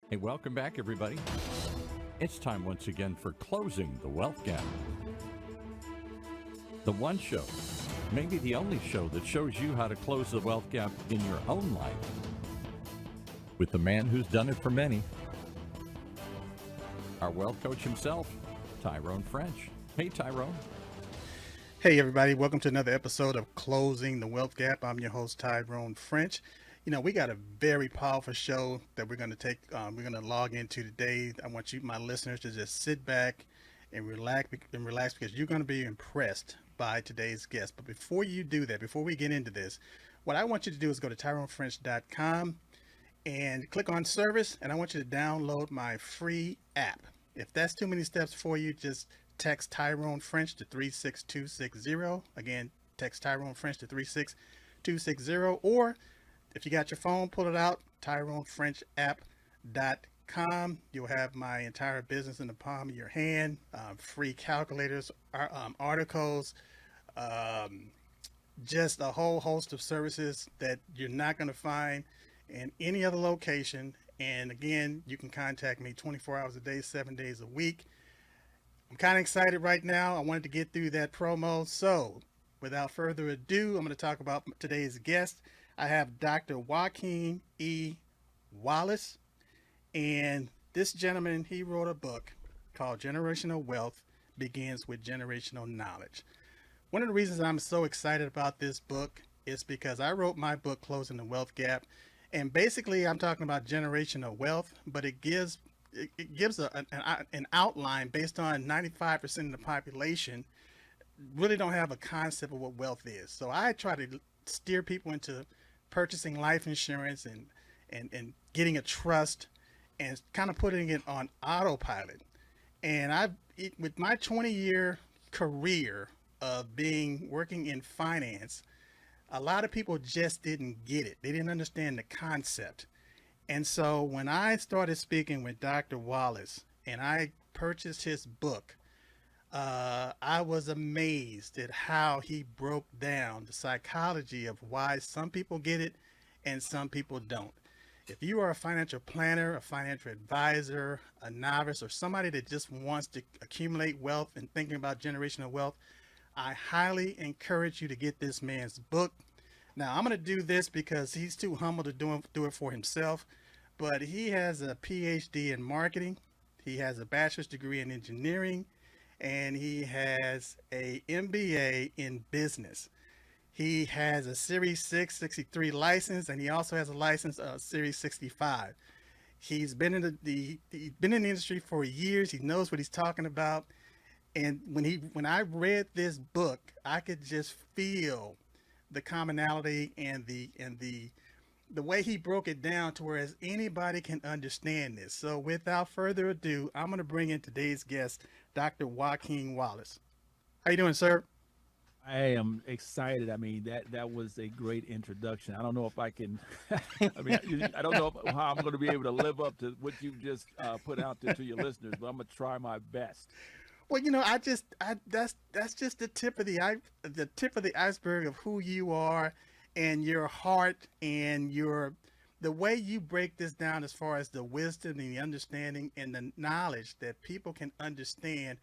Hey, welcome back, everybody. It's time once again for Closing the Wealth Gap. The one show, maybe the only show that shows you how to close the wealth gap in your own life with the man who's done it for many, our wealth coach himself, Tyrone French. Hey, Tyrone. Hey, everybody. Welcome to another episode of Closing the Wealth Gap. I'm your host, Tyrone French. You know, we got a very powerful show that we're going to we're going to log into today. I want you, my listeners, to just sit back and relax because you're going to be impressed by today's guest. But before you do that, before we get into this, what I want you to do is go to TyroneFrench.com and click on service. And I want you to download my free app. If that's too many steps for you, just text Tyrone French to 36260. Again, text Tyrone French to 36260. Or if you got your phone, pull it out, TyroneFrenchApp.com. You'll have my entire business in the palm of your hand. Free calculators, articles, just a whole host of services that you're not going to find in any other location. And again, you can contact me 24 hours a day, 7 days a week. I'm kind of excited right now. I wanted to get through that promo. So without further ado, I'm going to talk about today's guest. I have Dr. Joaquin E. Wallace. And this gentleman, he wrote a book called Generational Wealth Begins with Generational Knowledge. One of the reasons I'm so excited about this book is because I wrote my book, Closing the Wealth Gap. And basically, I'm talking about generational wealth, but it gives an outline based on 95% of the population really don't have a concept of what wealth is. So I try to steer people into purchasing life insurance and getting a trust and kind of putting it on autopilot. And with my 20-year career of working in finance, a lot of people just didn't get it. They didn't understand the concept. And so when I started speaking with Dr. Wallace and I purchased his book, I was amazed at how he broke down the psychology of why some people get it and some people don't. If you are a financial planner, a financial advisor, a novice, or somebody that just wants to accumulate wealth and thinking about generational wealth, I highly encourage you to get this man's book. Now, I'm going to do this because he's too humble to do it for himself, but he has a PhD in marketing. He has a bachelor's degree in engineering, and he has a MBA in business. He has a Series 6, 63 license, and he also has a license of Series 65. He's been in the industry for years. He knows what he's talking about. And when I read this book, I could just feel the commonality and the way he broke it down to whereas anybody can understand this. So without further ado, I'm going to bring in today's guest, Dr. Joaquin Wallace. How you doing, sir? I am excited. I mean, that was a great introduction. I don't know if I can, I don't know how I'm going to be able to live up to what you've just put out there to your listeners, but I'm going to try my best. Well, you know, that's just the tip of the iceberg of who you are and your heart and the way you break this down as far as the wisdom and the understanding and the knowledge that people can understand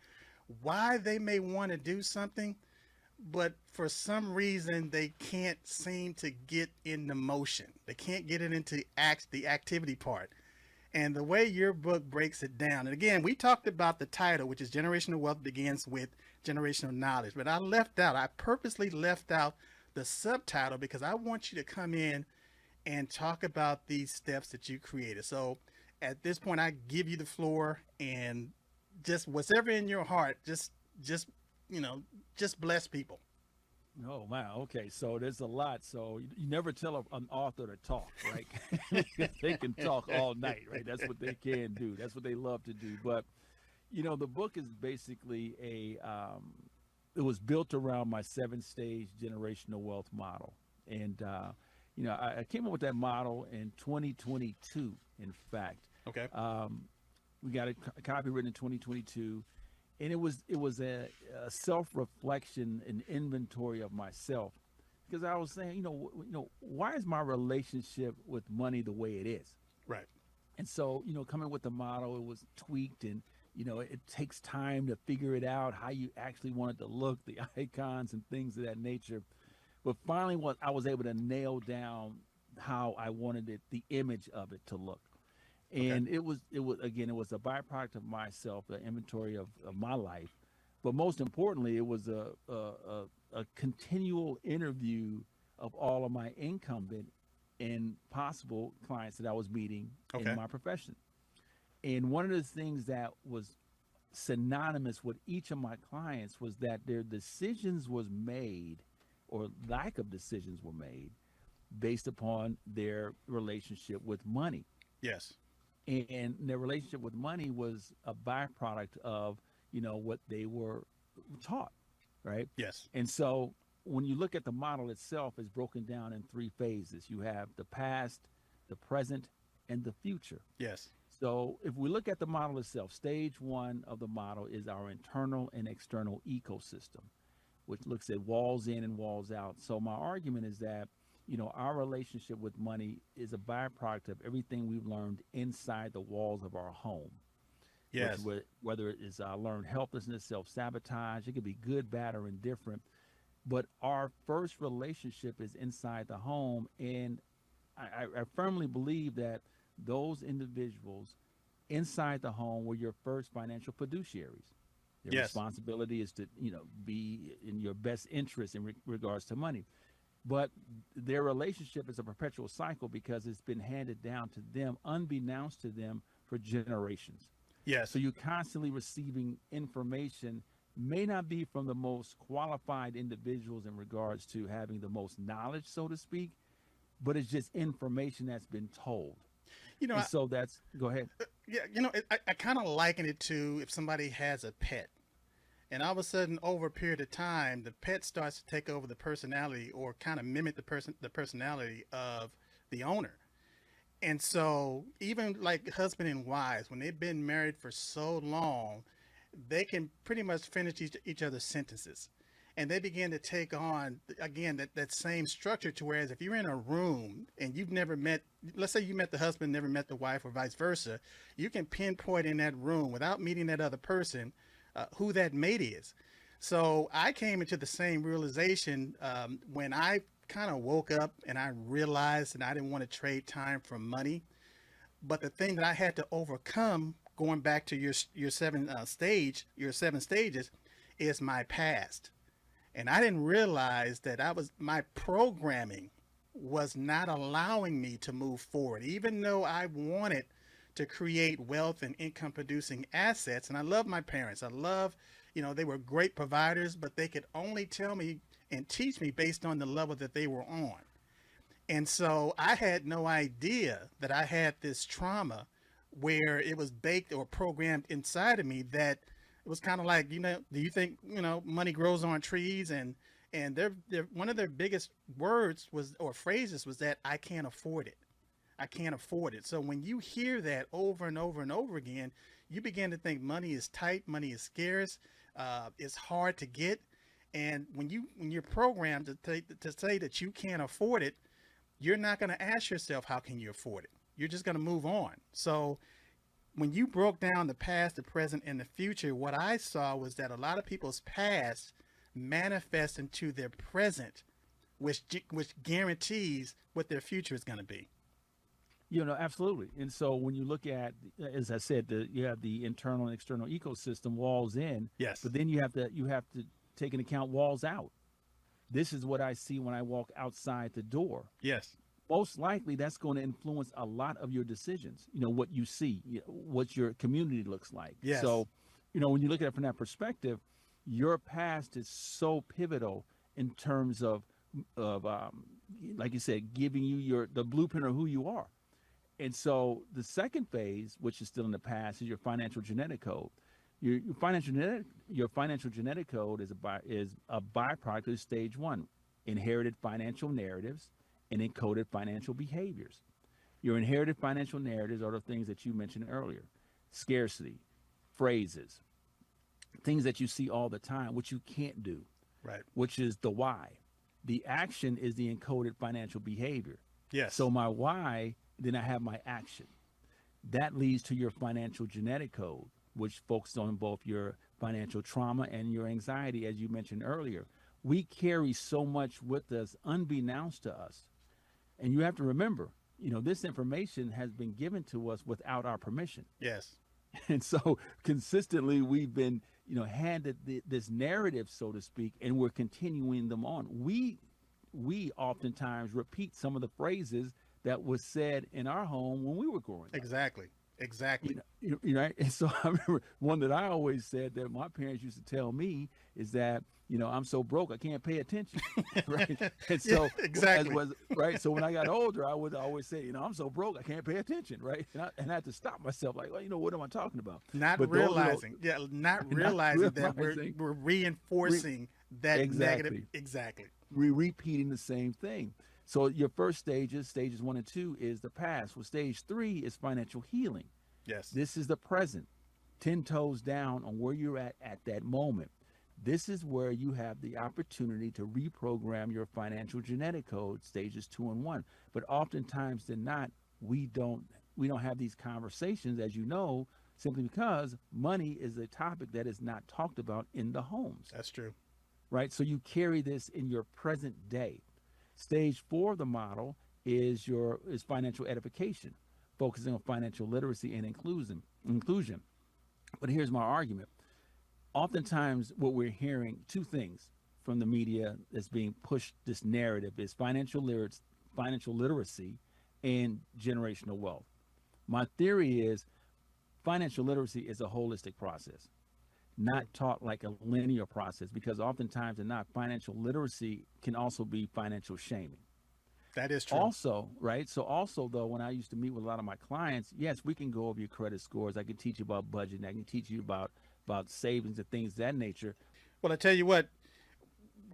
why they may want to do something, but for some reason they can't seem to get in the motion. They can't get it into the activity part. And the way your book breaks it down, and again, we talked about the title, which is Generational Wealth Begins with Generational Knowledge, but I purposely left out the subtitle because I want you to come in and talk about these steps that you created. So at this point, I give you the floor and just whatever in your heart, just bless people. Oh, wow. Okay. So there's a lot. So you never tell an author to talk, right? They can talk all night, right? That's what they can do. That's what they love to do. But, the book is basically it was built around my 7-stage generational wealth model. And, I came up with that model in 2022, in fact. Okay. We got a copy written in 2022. And it was a self-reflection and inventory of myself, because I was saying, why is my relationship with money the way it is? Right. And so, coming with the model, it was tweaked, and it takes time to figure it out how you actually want it to look, the icons and things of that nature. But finally, what I was able to nail down how I wanted it, the image of it to look. Okay. And it was again, it was a byproduct of myself, an inventory of my life. But most importantly, it was a continual interview of all of my incumbent and possible clients that I was meeting Okay. in my profession. And one of the things that was synonymous with each of my clients was that their decisions was made, or lack of decisions were made, based upon their relationship with money. Yes. And their relationship with money was a byproduct of what they were taught, right? Yes. And so when you look at the model itself, it's broken down in three phases. You have the past, the present, and the future. Yes. So if we look at the model itself, stage one of the model is our internal and external ecosystem, which looks at walls in and walls out. So my argument is that our relationship with money is a byproduct of everything we've learned inside the walls of our home. Yes. Whether it is learned helplessness, self-sabotage, it could be good, bad, or indifferent. But our first relationship is inside the home. And I firmly believe that those individuals inside the home were your first financial fiduciaries. Their Yes. responsibility is to, be in your best interest in regards to money. But their relationship is a perpetual cycle because it's been handed down to them, unbeknownst to them, for generations. Yes. So you're constantly receiving information, may not be from the most qualified individuals in regards to having the most knowledge, so to speak, but it's just information that's been told. And so that's, go ahead. Yeah, I kind of liken it to if somebody has a pet, and all of a sudden, over a period of time, the pet starts to take over the personality or kind of mimic the personality of the owner. And so, even like husband and wives, when they've been married for so long, they can pretty much finish each other's sentences. And they begin to take on, again, that same structure to whereas if you're in a room and you've never met, let's say you met the husband, never met the wife or vice versa, you can pinpoint in that room without meeting that other person who that mate is. So I came into the same realization when I kind of woke up and I realized that I didn't want to trade time for money. But the thing that I had to overcome, going back to your seven stages, is my past. And I didn't realize that my programming was not allowing me to move forward, even though I wanted to create wealth and income producing assets. And I love my parents. I love, they were great providers, but they could only tell me and teach me based on the level that they were on. And so I had no idea that I had this trauma where it was baked or programmed inside of me that it was kind of like, do you think, money grows on trees? And they're one of their biggest words or phrases was that I can't afford it. I can't afford it. So when you hear that over and over and over again, you begin to think money is tight, money is scarce, it's hard to get. And when you're programmed to say that you can't afford it, you're not going to ask yourself, how can you afford it? You're just going to move on. So when you broke down the past, the present, and the future, what I saw was that a lot of people's past manifest into their present, which guarantees what their future is going to be. Absolutely. And so when you look at, as I said, you have the internal and external ecosystem, walls in. Yes. But then you have to take into account walls out. This is what I see when I walk outside the door. Yes. Most likely that's going to influence a lot of your decisions, what you see, what your community looks like. Yes. So, when you look at it from that perspective, your past is so pivotal in terms of like you said, giving you the blueprint of who you are. And so the second phase, which is still in the past, is your financial genetic code. Your financial genetic code is a byproduct of stage one, inherited financial narratives and encoded financial behaviors. Your inherited financial narratives are the things that you mentioned earlier: scarcity, phrases, things that you see all the time, which you can't do, right? Which is the why. The action is the encoded financial behavior. Yes. So my why, then I have my action. That leads to your financial genetic code, which focuses on both your financial trauma and your anxiety, as you mentioned earlier. We carry so much with us unbeknownst to us. And you have to remember, this information has been given to us without our permission. Yes. And so consistently we've been, handed this narrative, so to speak, and we're continuing them on. We oftentimes repeat some of the phrases that was said in our home when we were growing up. Exactly. And so I remember one that I always said that my parents used to tell me is that, I'm so broke I can't pay attention. Right. And so Yeah, exactly. right. So when I got older, I would always say, I'm so broke I can't pay attention. Right. And I had to stop myself, like, well, what am I talking about? Not realizing that we're reinforcing that exactly. negative. Exactly. We're repeating the same thing. So your first stages 1 and 2, is the past. Well, stage 3 is financial healing. Yes. This is the present, 10 toes down on where you're at that moment. This is where you have the opportunity to reprogram your financial genetic code, stages 2 and 1. But oftentimes than not, we don't have these conversations, as you know, simply because money is a topic that is not talked about in the homes. That's true. Right? So you carry this in your present day. Stage 4 of the model is financial edification, focusing on financial literacy and inclusion. But here's my argument. Oftentimes what we're hearing, two things from the media that's being pushed, this narrative, is financial literacy and generational wealth. My theory is financial literacy is a holistic process, not taught like a linear process, because oftentimes financial literacy can also be financial shaming. That is true. Also, right? So also, though, when I used to meet with a lot of my clients, yes, we can go over your credit scores. I can teach you about budgeting. I can teach you about savings and things of that nature. Well, I tell you what,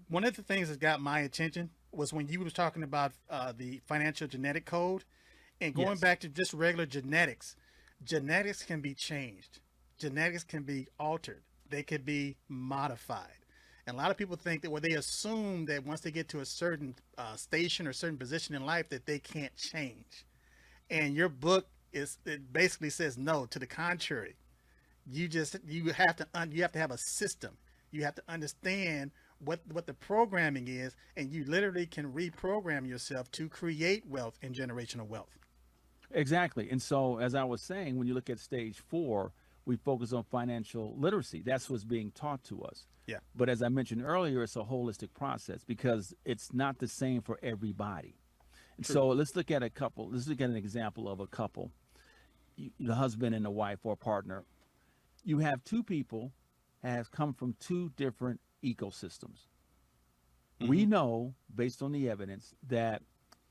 one of the things that got my attention was when you was talking about the financial genetic code, and going back to just regular genetics. Genetics can be changed. Genetics can be altered. They could be modified. And a lot of people think that, they assume that once they get to a certain station or certain position in life that they can't change. And your book it basically says no, to the contrary. You have to have a system. You have to understand what the programming is, and you literally can reprogram yourself to create wealth and generational wealth. Exactly. And so, as I was saying, when you look at stage 4, we focus on financial literacy. That's what's being taught to us. Yeah. But as I mentioned earlier, it's a holistic process because it's not the same for everybody. And so let's look at an example of a couple, the husband and the wife or partner. You have two people have come from two different ecosystems. Mm-hmm. We know, based on the evidence, that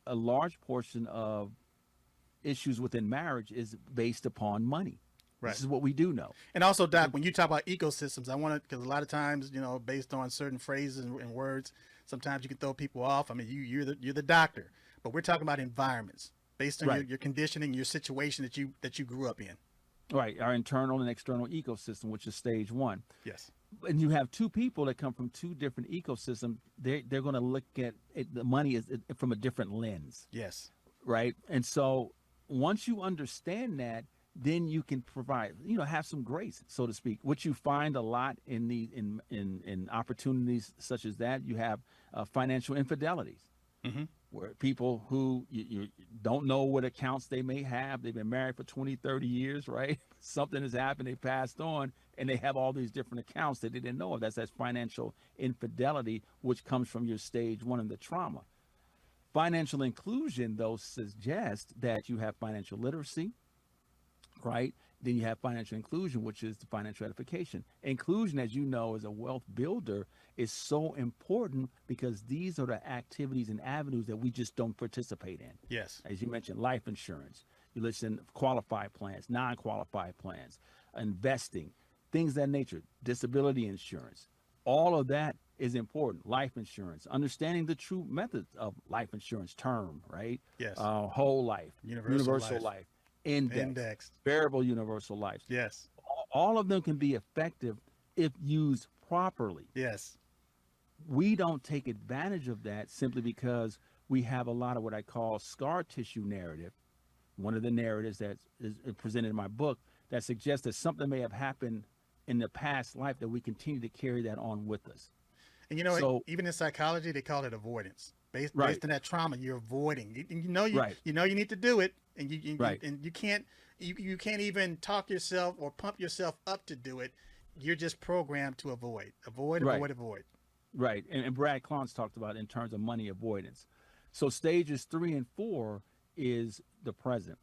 a large portion of issues within marriage is based upon money. Right. This is what we do know. And also, Doc, when you talk about ecosystems, I want to, because a lot of times, based on certain phrases and words, sometimes you can throw people off. I mean, you're the doctor, but we're talking about environments based on your conditioning, your situation that you grew up in. Right. Our internal and external ecosystem, which is stage 1. Yes. And you have two people that come from two different ecosystems. They're going to look at the money from a different lens. Yes. Right. And so once you understand that, then you can provide, have some grace, so to speak, which you find a lot in opportunities such as that. You have financial infidelities, mm-hmm. where people who you don't know what accounts they may have. They've been married for 20, 30 years, right? Something has happened, they passed on, and they have all these different accounts that they didn't know of. That's financial infidelity, which comes from your stage 1 of the trauma. Financial inclusion, though, suggests that you have financial literacy, right? Then you have financial inclusion, which is the financial edification. Inclusion, as you know, as a wealth builder, is so important because these are the activities and avenues that we just don't participate in. Yes. As you mentioned, life insurance. You listen to qualified plans, non-qualified plans, investing, things of that nature, disability insurance. All of that is important. Life insurance, understanding the true methods of life insurance, term, right? Yes. Whole life, universal life. Index, variable universal life. Yes. All of them can be effective if used properly. Yes. We don't take advantage of that simply because we have a lot of what I call scar tissue narrative one of the narratives that is presented in my book, that suggests that something may have happened in the past life that we continue to carry that on with us. And you know, So, even in psychology, they call it avoidance. right, Based on that trauma, you're avoiding. right, You know you need to do it, and right, and you can't even talk yourself or pump yourself up to do it. You're just programmed to avoid, right, avoid. right. And Brad Klontz talked about in terms of money avoidance. So stages 3 and 4 is the present.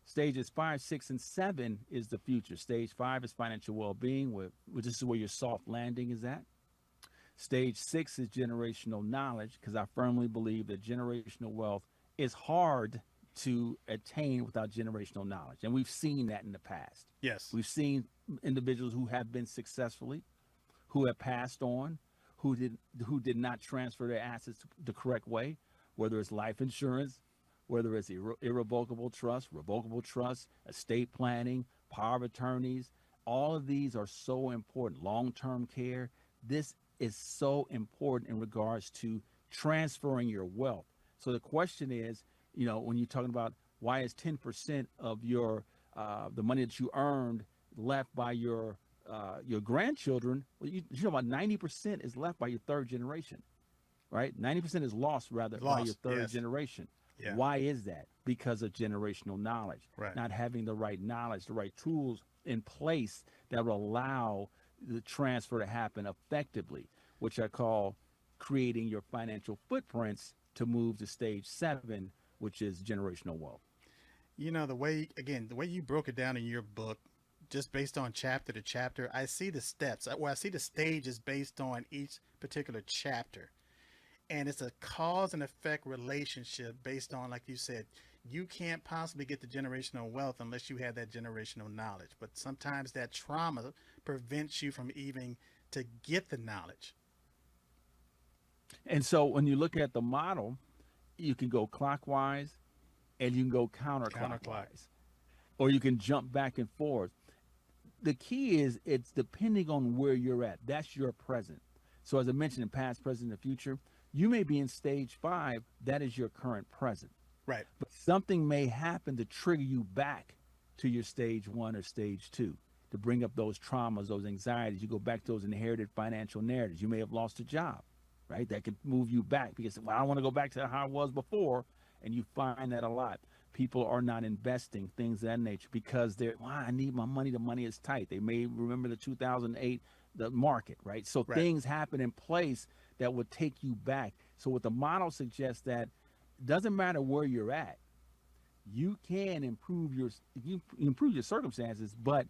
Stages 5, 6, and 7 is the future. Stage 5 is financial well-being, which is where your soft landing is at. Stage 6 is generational knowledge, because I firmly believe that generational wealth is hard to attain without generational knowledge. And we've seen that in the past. Yes. We've seen individuals who have been successfully, who have passed on, who did not transfer their assets the correct way, whether it's life insurance, whether it's irrevocable trust, revocable trust, estate planning, power of attorneys. All of these are so important. Long-term care. This is so important in regards to transferring your wealth. So the question is, when you're talking about why is 10% of your the money that you earned left by your grandchildren? Well, you know about 90% is left by your third generation, right? 90% is lost rather by your third yes. generation. Yeah. Why is that? Because of generational knowledge, Right. not having the right knowledge, the right tools in place that will allow the transfer to happen effectively, which I call creating your financial footprints to move to stage 7, which is generational wealth. The way you broke it down in your book, just based on chapter to chapter, I see the steps. I see the stages based on each particular chapter. And it's a cause and effect relationship based on, like you said, you can't possibly get the generational wealth unless you have that generational knowledge. But sometimes that trauma prevents you from even to get the knowledge. And so when you look at the model, you can go clockwise and you can go counterclockwise, or you can jump back and forth. The key is it's depending on where you're at. That's your present. So as I mentioned, in past, present, and future, you may be in stage 5. That is your current present. Right. But something may happen to trigger you back to your stage 1 or stage 2, to bring up those traumas, those anxieties. You go back to those inherited financial narratives. You may have lost a job, right? That could move you back because, I want to go back to how I was before. And you find that a lot. People are not investing, things of that nature, because I need my money. The money is tight. They may remember the 2008, the market, right? So things happen in place that would take you back. So what the model suggests that it doesn't matter where you're at, you can improve your circumstances, but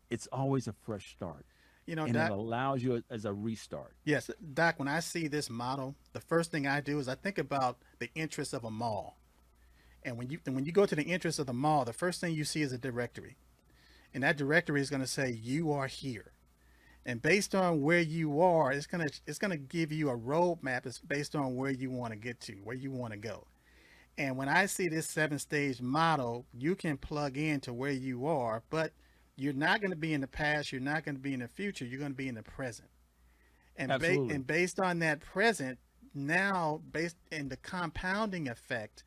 it's always a fresh start. And Doc, it allows you as a restart. yes, Doc, when I see this model, the first thing I do is I think about the interest of a mall. And when you go to the entrance of the mall, the first thing you see is a directory. And that directory is going to say you are here. And based on where you are, it's going to give you a roadmap. It's based on where you want to get to, where you want to go. And when I see this 7-stage model, you can plug into where you are, but you're not going to be in the past. You're not going to be in the future. You're going to be in the present. And, and based on that present, now based in the compounding effect,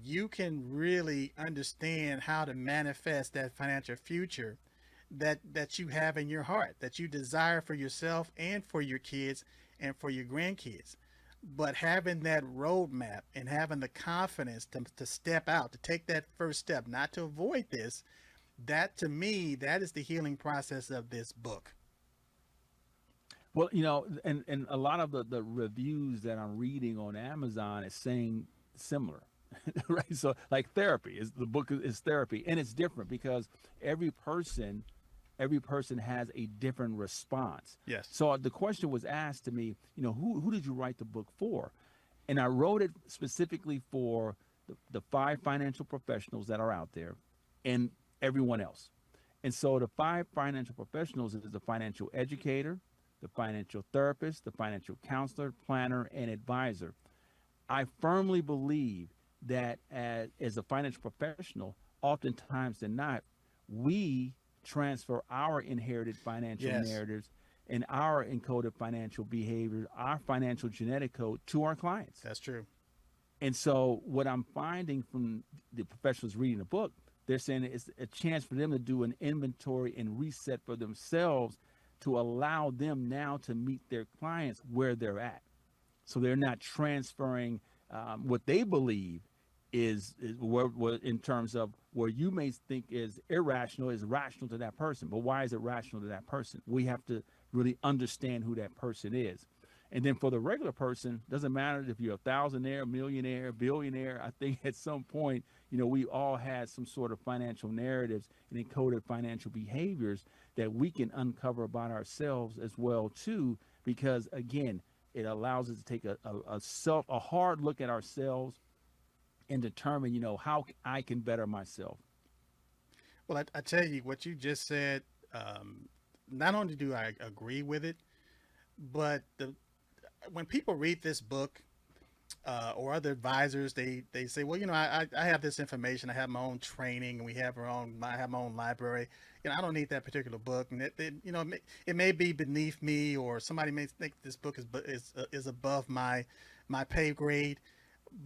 you can really understand how to manifest that financial future that you have in your heart, that you desire for yourself and for your kids and for your grandkids. But having that roadmap and having the confidence to step out, to take that first step, not to avoid this, that to me, that is the healing process of this book. Well, and a lot of the reviews that I'm reading on Amazon is saying similar, right? So like therapy the book is therapy, and it's different because every person has a different response. Yes. So the question was asked to me, who did you write the book for? And I wrote it specifically for the 5 financial professionals that are out there and everyone else. And so the 5 financial professionals is the financial educator, the financial therapist, the financial counselor, planner, and advisor. I firmly believe that as a financial professional, oftentimes than not, we transfer our inherited financial narratives and our encoded financial behavior, our financial genetic code to our clients. That's true. And so what I'm finding from the professionals reading the book, they're saying it's a chance for them to do an inventory and reset for themselves to allow them now to meet their clients where they're at. So they're not transferring what they believe is where in terms of where you may think is irrational is rational to that person. But why is it rational to that person? We have to really understand who that person is. And then for the regular person, doesn't matter if you're a thousandaire, millionaire, billionaire. I think at some point, we all had some sort of financial narratives and encoded financial behaviors that we can uncover about ourselves as well too, because again, it allows us to take a hard look at ourselves and determine, how I can better myself. Well, I tell you what you just said. Not only do I agree with it, but when people read this book or other advisors, they say, well, I have this information. I have my own training, and I have my own library. I don't need that particular book, and it may be beneath me, or somebody may think this book is above my pay grade.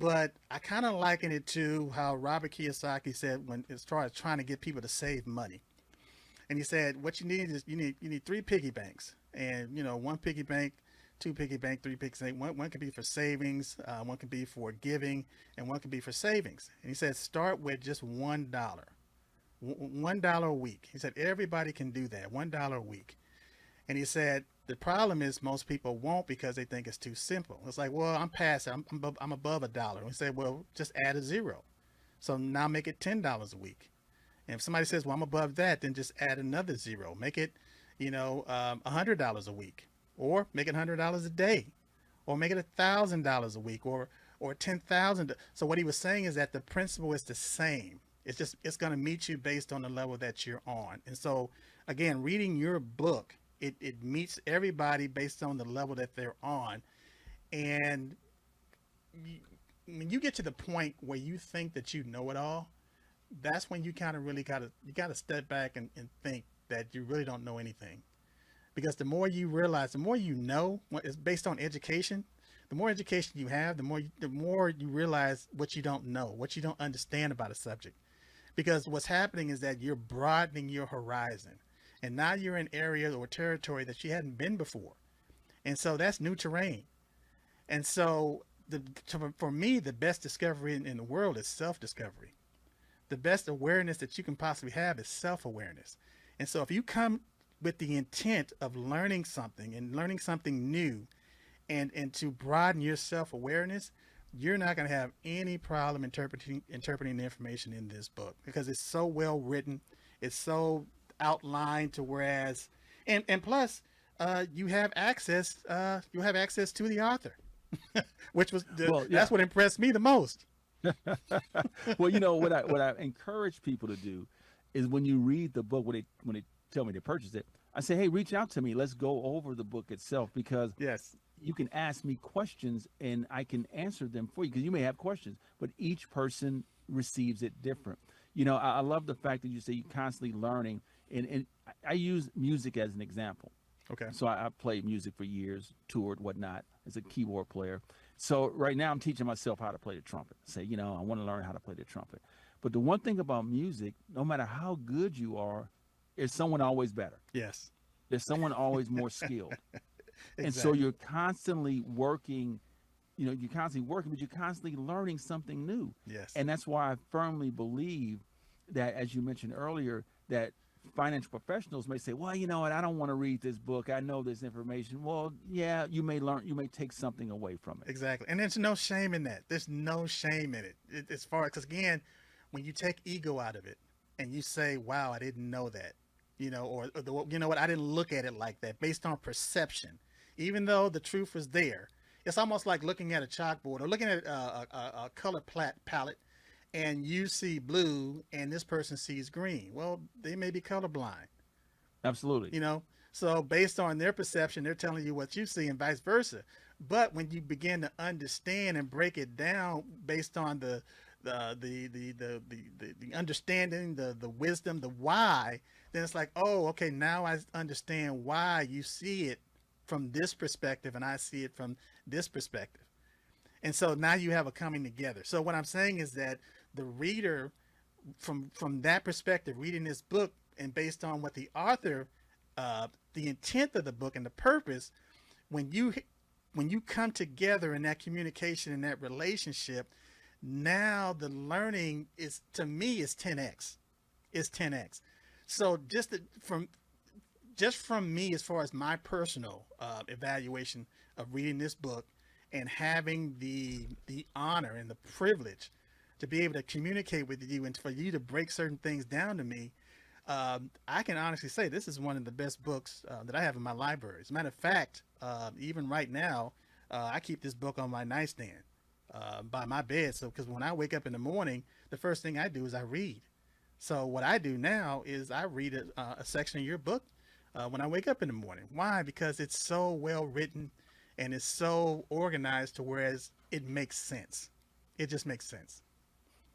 But I kind of liken it to how Robert Kiyosaki said when as far as trying to get people to save money. And he said, what you need is you need 3 piggy banks, and 1 piggy bank, 2 piggy bank, 3 piggy bank. One can be for savings, one can be for giving, and one can be for savings. And he said, start with just $1, $1 a week. He said everybody can do that, $1 a week. And he said the problem is most people won't because they think it's too simple. It's like, well, I'm past it. I'm above $1. And we say, well, just add a 0. So now make it $10 a week. And if somebody says, well, I'm above that, then just add another 0. Make it, $100 a week, or make it $100 a day, or make it $1,000 a week, or 10,000. So what he was saying is that the principle is the same. It's going to meet you based on the level that you're on. And so again, reading your book, it meets everybody based on the level that they're on. And when you get to the point where you think that you know it all, that's when you kind of really got to step back and think that you really don't know anything. Because the more you realize, the more you know, it's based on education. The more education you have, the more you realize what you don't know, what you don't understand about a subject. Because what's happening is that you're broadening your horizon. And now you're in areas or territory that you hadn't been before. And so that's new terrain. And so for me, the best discovery in the world is self-discovery. The best awareness that you can possibly have is self-awareness. And so if you come with the intent of learning something and learning something new and to broaden your self-awareness, you're not going to have any problem interpreting the information in this book, because it's so well written. It's so outlined to whereas, and plus you have access to the author, which was that's what impressed me the most. Well, what I encourage people to do is when you read the book, when they tell me to purchase it, I say, hey, reach out to me. Let's go over the book itself, because yes, you can ask me questions and I can answer them for you, because you may have questions, but each person receives it different. I love the fact that you say you're constantly learning, and I use music as an example. Okay. So I played music for years, toured, whatnot, as a keyboard player. So right now I'm teaching myself how to play the trumpet. Say, I want to learn how to play the trumpet. But the one thing about music, no matter how good you are, is someone always better. Yes. There's someone always more skilled. Exactly. And so you're constantly working, but you're constantly learning something new. Yes. And that's why I firmly believe that, as you mentioned earlier, that financial professionals may say, well, you know what, I don't want to read this book. I know this information. Well, yeah, you may take something away from it. Exactly. And there's no shame in that. There's no shame in it. As far as, because again, when you take ego out of it and you say, wow, I didn't know that, or what, I didn't look at it like that based on perception, even though the truth was there. It's almost like looking at a chalkboard or looking at a color palette, and you see blue and this person sees green. Well, they may be colorblind. Absolutely. So based on their perception, they're telling you what you see and vice versa. But when you begin to understand and break it down based on the understanding, the wisdom, the why, then it's like, oh, okay, now I understand why you see it from this perspective and I see it from this perspective. And so now you have a coming together. So what I'm saying is that the reader, from that perspective, reading this book and based on what the author, the intent of the book and the purpose, when you come together in that communication and that relationship, now the learning is, to me, is 10x. Is 10x. So from me, as far as my personal evaluation of reading this book and having the honor and the privilege to be able to communicate with you and for you to break certain things down to me, I can honestly say this is one of the best books that I have in my library. As a matter of fact, even right now, I keep this book on my nightstand by my bed. So, because when I wake up in the morning, the first thing I do is I read. So what I do now is I read a section of your book when I wake up in the morning. Why? Because it's so well written and it's so organized to whereas it makes sense. It just makes sense.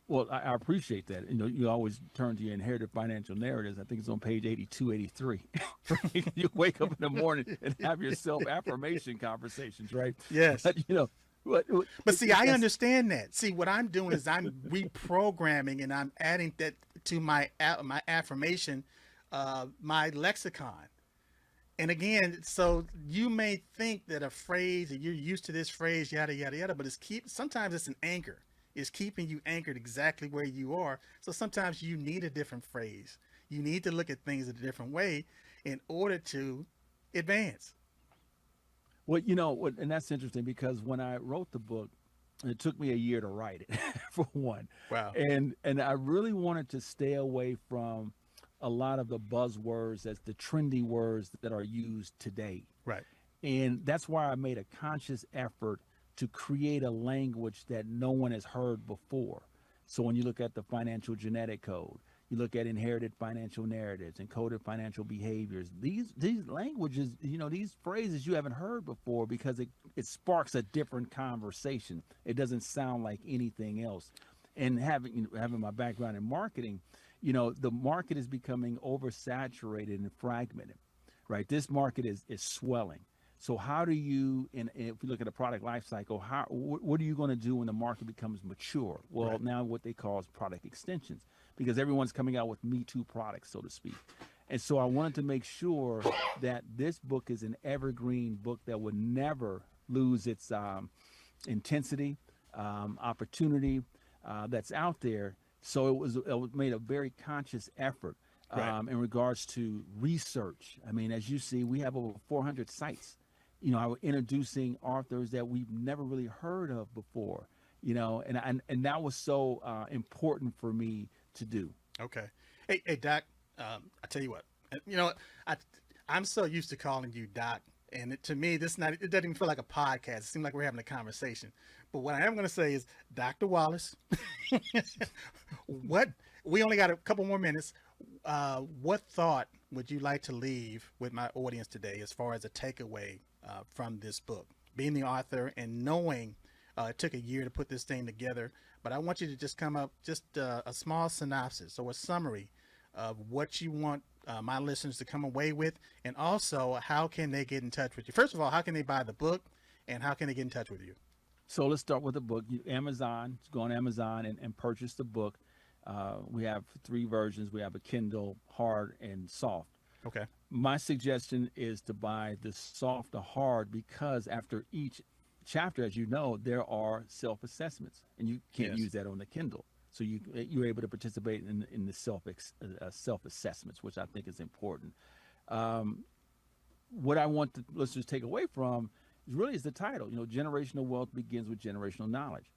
Well, I appreciate that. You know, you always turn to your inherited financial narratives. I think it's on page 82, 83. You wake up in the morning and have your self-affirmation conversations, right? Yes. But, you know, but see, I understand that. See, what I'm doing is I'm reprogramming and I'm adding that to my affirmation, my lexicon. And again, so you may think that a phrase, and you're used to this phrase, yada, yada, yada, but sometimes it's an anchor. It's keeping you anchored exactly where you are. So sometimes you need a different phrase. You need to look at things in a different way in order to advance. Well, you know, and that's interesting because when I wrote the book, it took me a year to write it, for one. Wow. And I really wanted to stay away from a lot of the buzzwords, that's the trendy words that are used today. Right. And that's why I made a conscious effort to create a language that no one has heard before. So when you look at the financial genetic code, you look at inherited financial narratives, encoded financial behaviors, these languages, you know, these phrases you haven't heard before because it sparks a different conversation. It doesn't sound like anything else. And having my background in marketing, you know, the market is becoming oversaturated and fragmented, right? This market is swelling. So how do you, and if you look at a product life cycle, what are you going to do when the market becomes mature? Well, Right. Now what they call is product extensions, because everyone's coming out with Me Too products, so to speak. And so I wanted to make sure that this book is an evergreen book that would never lose its intensity, opportunity that's out there. So it was made a very conscious effort in regards to research. I mean, as you see, we have over 400 sites. You know, I was introducing authors that we've never really heard of before. You know, and that was so important for me to do. Okay. Hey, Doc. I tell you what. You know, I'm so used to calling you Doc, and to me, it doesn't even feel like a podcast. It seems like we're having a conversation. But what I am going to say is, Dr. Wallace, we only got a couple more minutes. What thought would you like to leave with my audience today as far as a takeaway from this book? Being the author and knowing it took a year to put this thing together, but I want you to just come up, just a small synopsis or a summary of what you want my listeners to come away with, and also how can they get in touch with you? First of all, how can they buy the book, and how can they get in touch with you? So let's start with the book. Amazon, go on Amazon and purchase the book. We have 3 versions. We have a Kindle, hard, and soft. Okay. My suggestion is to buy the soft or hard because after each chapter, as you know, there are self-assessments, and you can't use that on the Kindle. So you're able to participate in the self-assessments, which I think is important. What I want the listeners to take away from is the title. You know, generational wealth begins with generational knowledge,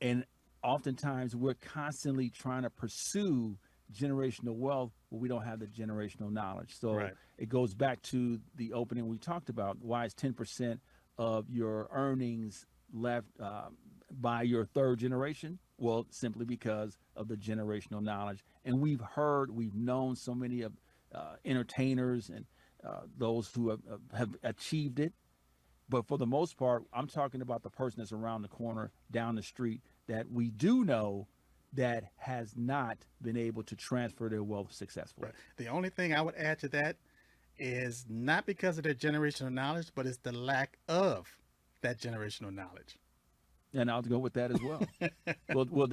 and oftentimes we're constantly trying to pursue generational wealth, but we don't have the generational knowledge. So it goes back to the opening we talked about. Why is 10% of your earnings left by your third generation? Well, simply because of the generational knowledge. And we've known so many of entertainers and those who have achieved it. But for the most part, I'm talking about the person that's around the corner, down the street, that we do know that has not been able to transfer their wealth successfully. Right. The only thing I would add to that is not because of their generational knowledge, but it's the lack of that generational knowledge. And I'll go with that as well. Well, we'll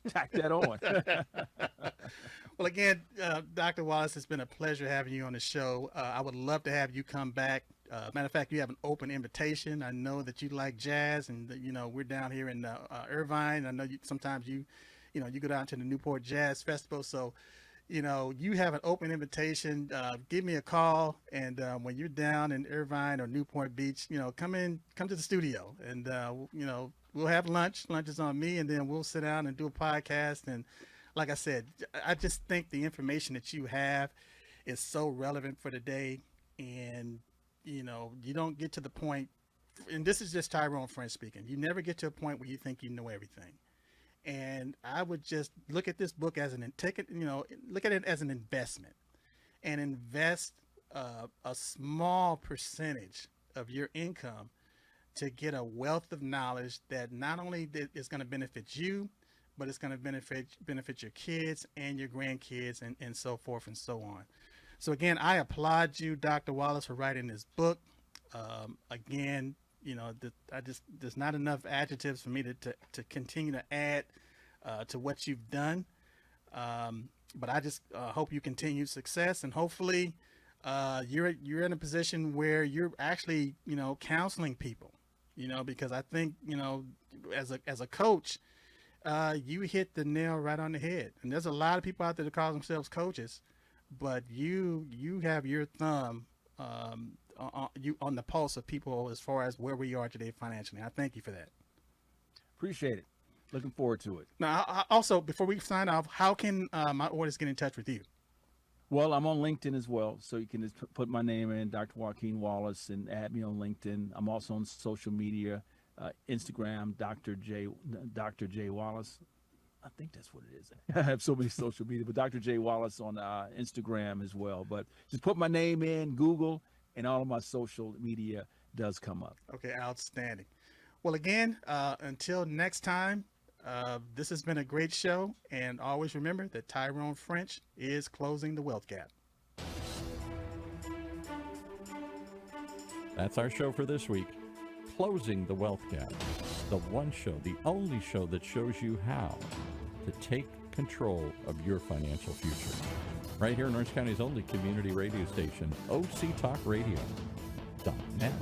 tack that on. Well, again, Dr. Wallace, it's been a pleasure having you on the show. I would love to have you come back. Matter of fact, you have an open invitation. I know that you like jazz, and we're down here in Irvine. I know sometimes you go down to the Newport Jazz Festival. So, you have an open invitation. Give me a call, and when you're down in Irvine or Newport Beach, come to the studio, and we'll have lunch. Lunch is on me, and then we'll sit down and do a podcast. And like I said, I just think the information that you have is so relevant for today, and you don't get to the point, and this is just Tyrone French speaking. You never get to a point where you think you know everything. And I would just look at this book as look at it as an investment, and invest a small percentage of your income to get a wealth of knowledge that not only is going to benefit you, but it's going to benefit your kids and your grandkids, and so forth and so on. So again, I applaud you, Dr. Wallace, for writing this book. Again, there's not enough adjectives for me to continue to add to what you've done. But I just hope you continue success, and hopefully you're in a position where you're actually counseling people, because I think as a coach, you hit the nail right on the head. And there's a lot of people out there that call themselves coaches, but you have your thumb on the pulse of people as far as where we are today financially. I thank you for that. Appreciate it. Looking forward to it. Now, also, before we sign off, how can my audience get in touch with you? Well, I'm on LinkedIn as well, so you can just put my name in, Dr. Joaquin Wallace, and add me on LinkedIn. I'm also on social media, Instagram, Dr. J Wallace. I think that's what it is. I have so many social media, but Dr. J Wallace on Instagram as well. But just put my name in Google, and all of my social media does come up. Okay, outstanding. Well, again, until next time, this has been a great show, and always remember that Tyrone French is closing the wealth gap. That's our show for this week. Closing the Wealth Gap. The one show, the only show that shows you how to take control of your financial future. Right here in Orange County's only community radio station, OCTalkRadio.net.